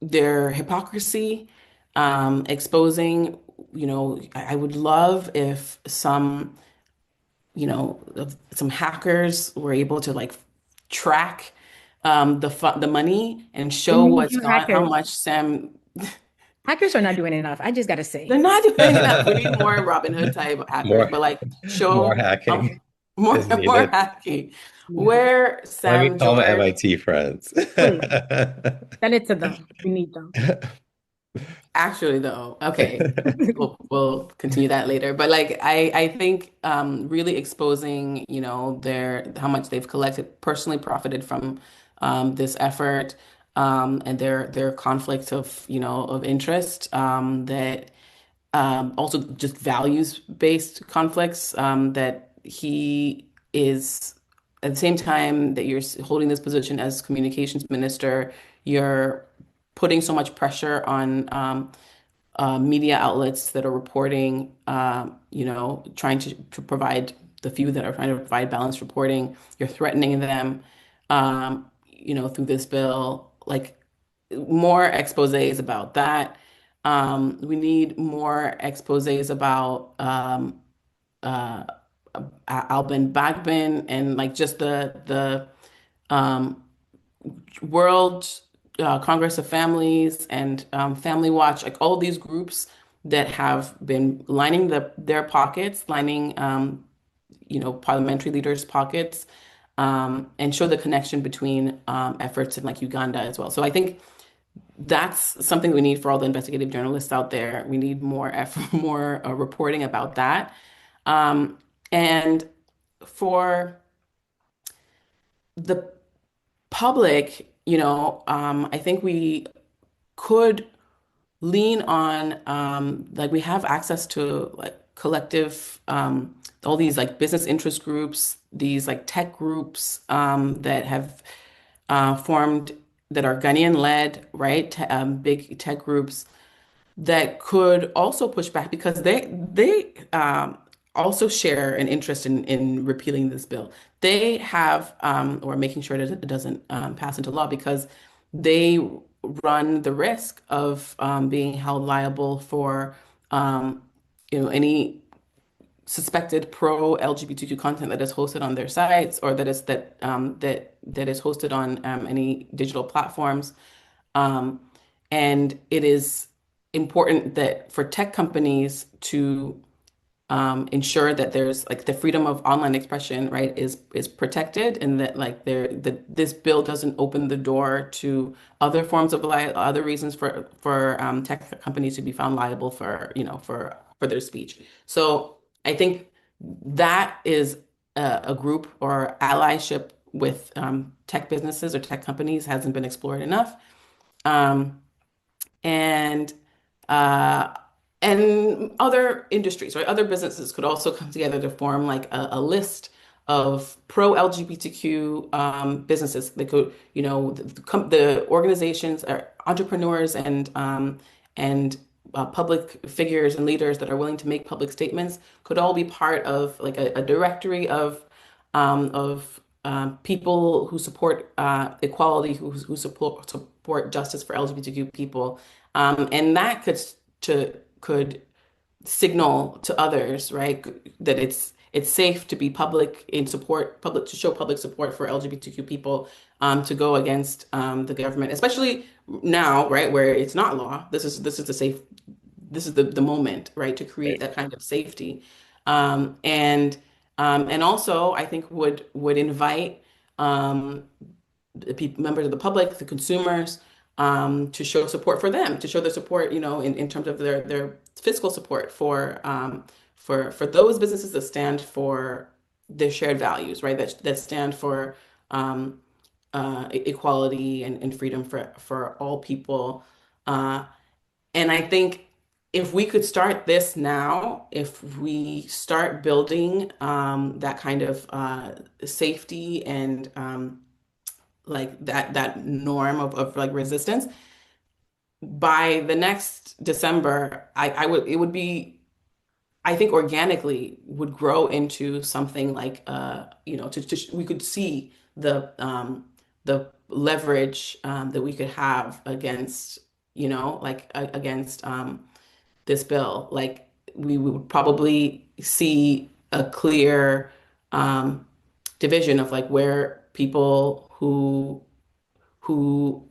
B: their hypocrisy, exposing, I would love if some hackers were able to like track the money and
C: We
B: show
C: need
B: what's
C: more
B: gone, how
C: hackers.
B: much Sam.
C: Hackers are not doing enough. I just gotta
B: They're
C: say.
B: not doing enough. We need more Robin Hood type hackers,
A: More
B: but like
A: more
B: show
A: hacking
B: more
A: is
B: more
A: needed.
B: hacking.
C: Yeah.
B: Where
A: Let me
B: Sam
A: call my
B: George,
A: MIT friends.
C: Please send it to them. We need them.
B: actually though, okay, we'll continue that later. But like I think really exposing, their how much they've collected, personally profited from this effort, and their conflicts of, of interest, that also just values-based conflicts, that he is at the same time that you're holding this position as communications minister, you're putting so much pressure on media outlets that are reporting, trying to provide the few that are trying to provide balanced reporting. You're threatening them, through this bill. Like more exposés about that. We need more exposés about uh, Alban Bagbin and like just the um, World Congress of Families and Family Watch, like all these groups that have been lining their pockets, lining parliamentary leaders' pockets, and show the connection between efforts in like Uganda as well. So I think that's something we need for all the investigative journalists out there. We need more effort, more reporting about that. And for the public, I think we could lean on, like we have access to like collective, all these like business interest groups, these like tech groups, that have formed, that are Ghanaian led, right? Big tech groups that could also push back because they also share an interest in repealing this bill. They have, or making sure that it doesn't pass into law, because they run the risk of being held liable for any suspected pro LGBTQ content that is hosted on their sites, or that is hosted on any digital platforms. Um, and it is important that for tech companies to ensure that there's like the freedom of online expression, right, is protected, and that like that this bill doesn't open the door to other forms of other reasons for tech companies to be found liable for for their speech. So I think that is a group or allyship with tech businesses or tech companies hasn't been explored enough. Um, and uh, and other industries, right? Other businesses could also come together to form like a list of pro LGBTQ businesses. They could, the organizations, entrepreneurs, and public figures and leaders that are willing to make public statements could all be part of like a directory of people who support equality, who support justice for LGBTQ people, and that could signal to others, right, that it's safe to be public to show public support for LGBTQ people, to go against the government, especially now, right, where it's not law. This is the moment, right, to create
A: Right.
B: that kind of safety, and also I think would invite the members of the public, the consumers, to show support for them, to show their support, in terms of their fiscal support for those businesses that stand for their shared values, right? That stand for equality and freedom for all people. Uh, and I think if we could start this now, if we start building that kind of safety and like that norm of like resistance, by the next December, I would it would be, I think organically would grow into something like we could see the leverage that we could have against like against this bill. Like we would probably see a clear um, division of like where people who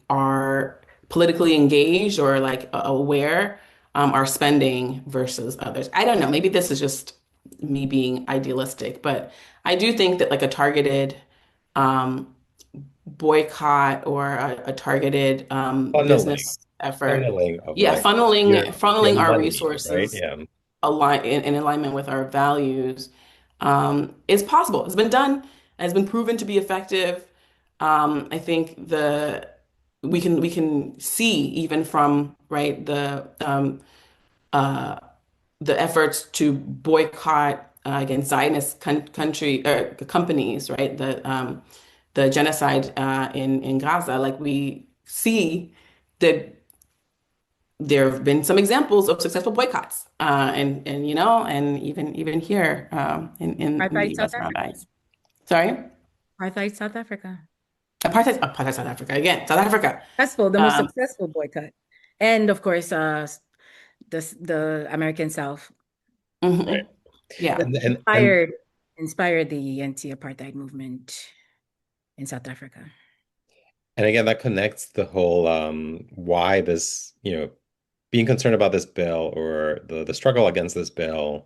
B: are politically engaged or like aware are spending versus others. I don't know. Maybe this is just me being idealistic, but I do think that like a targeted um, boycott or a targeted
A: Funneling,
B: business effort,
A: funneling of
B: yeah,
A: like your
B: funneling our
A: money, right?
B: resources
A: Yeah.
B: in alignment with our values is possible. It's been done, has been proven to be effective. I think we can see even from right the efforts to boycott against Zionist companies, right? The genocide in Gaza, like we see that there have been some examples of successful boycotts, and even here in the
C: Apartheid
B: U.S.
C: South
B: around
C: Africa.
B: ICE. Sorry,
C: Apartheid South Africa.
B: apartheid South Africa again, South Africa.
C: Successful, the most
B: Um,
C: successful boycott. And of course, the American South
A: Right.
B: mhm. Yeah.
C: that
A: And
C: inspired the anti-apartheid movement in South Africa.
A: again, that connects the whole why this, being concerned about this bill or the struggle against this bill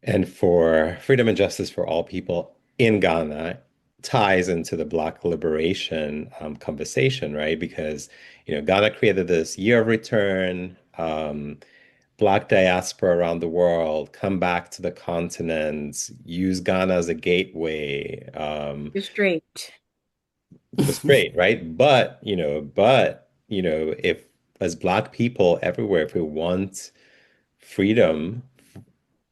A: and for freedom and justice for all people in Ghana ties into the Black liberation conversation, right? Because, Ghana created this year of return, Black diaspora around the world, come back to the continent, use Ghana as a gateway.
C: You're straight.
A: Was great, right? But, if as Black people everywhere, if we want freedom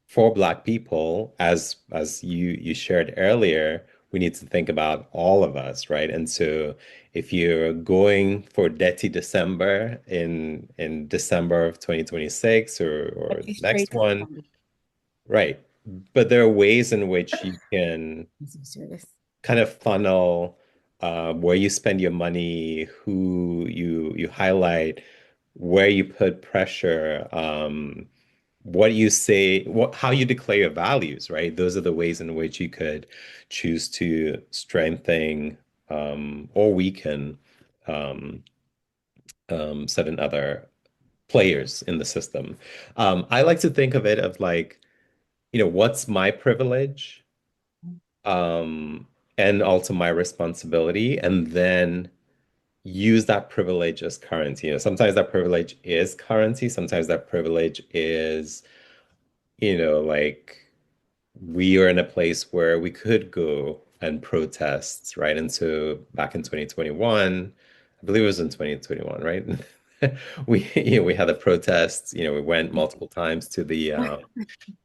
A: for Black people, as you shared earlier, we need to think about all of us, right? And so if you're going for Dirty December in December of 2026 or
C: You're
A: the next
C: straight.
A: one, right? But there are ways in which you can
C: I'm so serious.
A: kind of funnel where you spend your money, who you highlight, where you put pressure, what you say, how you declare your values, right? Those are the ways in which you could choose to strengthen or weaken um, certain other players in the system. I like to think of it of like, what's my privilege? um, and also my responsibility, and then use that privilege as currency. Sometimes that privilege is currency, sometimes that privilege is, like we are in a place where we could go and protest, right? And so back in 2021, I believe it was in 2021, right? We had the protests, we went multiple times to the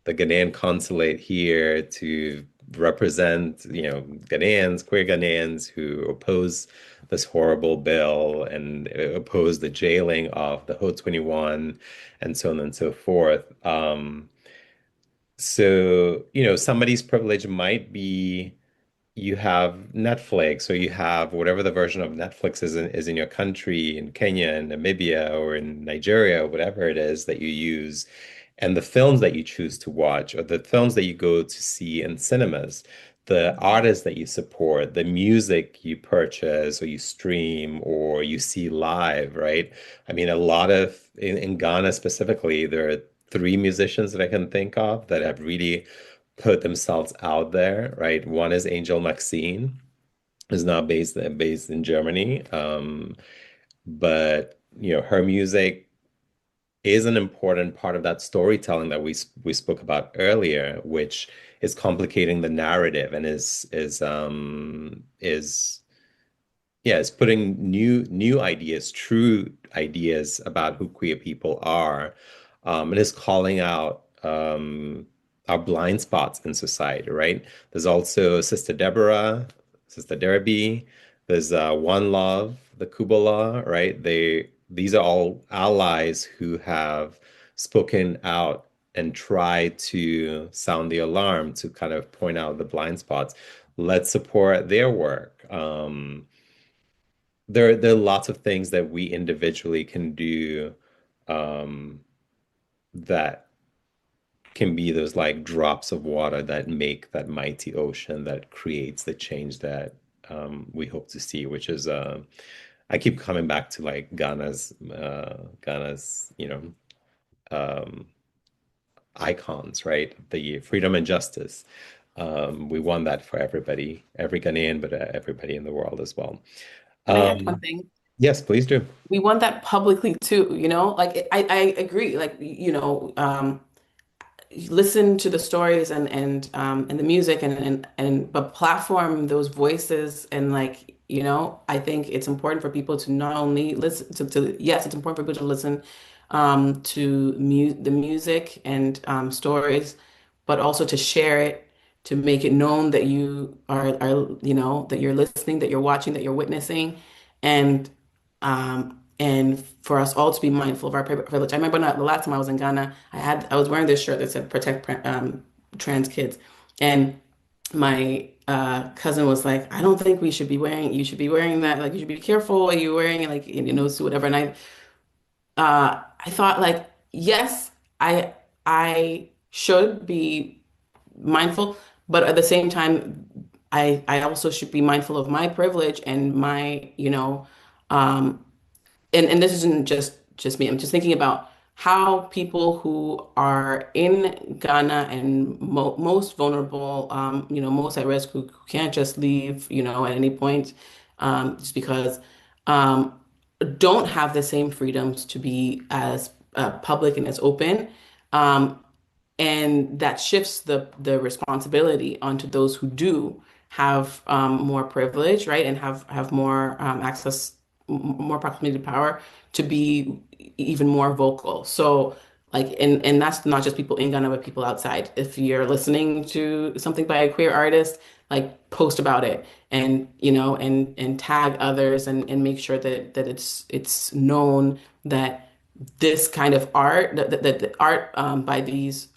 A: Ghanaian consulate here to represent, Ghanaians, queer Ghanaians who oppose this horrible bill and oppose the jailing of the Ho 21 and so on and so forth. So, somebody's privilege might be you have Netflix or you have whatever the version of Netflix is in your country, in Kenya, in Namibia, or in Nigeria, whatever it is that you use, and the films that you choose to watch, or the films that you go to see in cinemas, the artists that you support, the music you purchase or you stream or you see live, right? I mean, a lot of in Ghana specifically, there are three musicians that I can think of that have really put themselves out there, right? One is Angel Maxine, is now based in Germany. But her music is an important part of that storytelling that we spoke about earlier, which is complicating the narrative and is yeah, it's putting new ideas, true ideas about who queer people are, and is calling out our blind spots in society, right? There's also Sister Deborah, Sister Derby, there's One Love, the Kubala, right? These are all allies who have spoken out and tried to sound the alarm to kind of point out the blind spots. Let's support their work. there are lots of things that we individually can do um, that can be those like drops of water that make that mighty ocean that creates the change that we hope to see, which is I keep coming back to like Ghana's, um, icons, right? The freedom and justice. We won that for everybody, every Ghanaian, but everybody in the world as well.
B: Can I add one
A: Um,
B: thing?
A: yes, please do.
B: We want that publicly too, like I agree, like listen to the stories and the music and but platform those voices and like I think it's important for people to not only listen to yes, it's important for people to listen to the music and stories, but also to share it, to make it known that you are that you're listening, that you're watching, that you're witnessing, and for us all to be mindful of our privilege. I remember the last time I was in Ghana, I was wearing this shirt that said "Protect trans kids," and my cousin was like, "I don't think we should be wearing. You should be wearing that. Like, you should be careful what you're wearing, like suit, whatever." And I thought like, yes, I should be mindful, but at the same time, I also should be mindful of my privilege and my um, and this isn't just me. I'm just thinking about how people who are in Ghana and most vulnerable, most at risk, who can't just leave, at any point, just because um, don't have the same freedoms to be as public and as open. Um, and that shifts the responsibility onto those who do have more privilege, right, and have more access, more proximity to power, to be even more vocal. So, like, and that's not just people in Ghana, but people outside. If you're listening to something by a queer artist, like, post about it, and and tag others, and make sure that it's known that this kind of art, that the art by these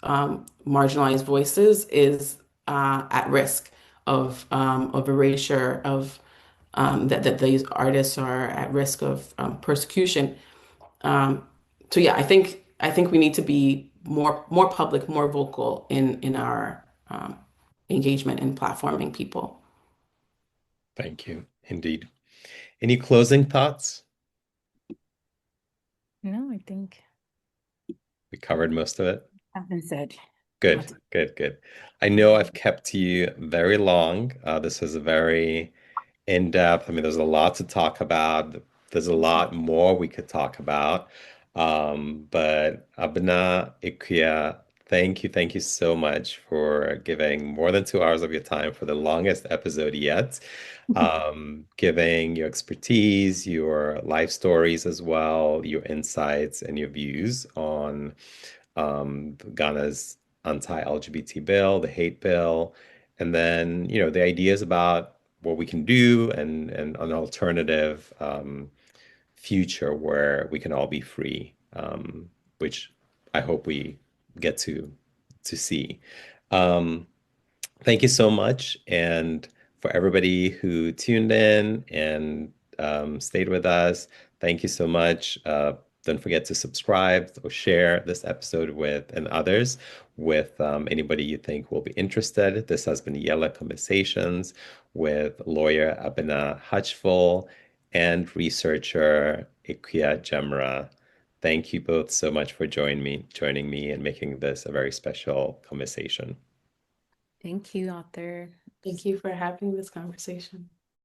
B: marginalized voices is at risk of erasure, of that these artists are at risk of persecution. Um, so yeah, I think we need to be more public, more vocal in our engagement in platforming people.
A: Thank you. Indeed. Any closing thoughts?
C: No, I think
A: We covered most of it.
C: I've been said.
A: Good,
C: Lots of-
A: good, good. I know I've kept you very long. This is a very in depth. I mean, there's a lot to talk about. There's a lot more we could talk about. But Abena, Ikea, thank you so much for giving more than 2 hours of your time for the longest episode yet. Giving your expertise, your life stories as well, your insights and your views on Ghana's anti-LGBT bill, the hate bill, and then, the ideas about what we can do and an alternative future where we can all be free, which I hope we get to see. Um, Thank you so much. And for everybody who tuned in and stayed with us, thank you so much. Don't forget to subscribe or share this episode with and others, with anybody you think will be interested. This has been Yelle Conversations with lawyer Abena Hutchful and researcher Akua Gyamerah. Thank you both so much for joining me and making this a very special conversation.
C: Thank you, author.
B: Thank you for having this conversation.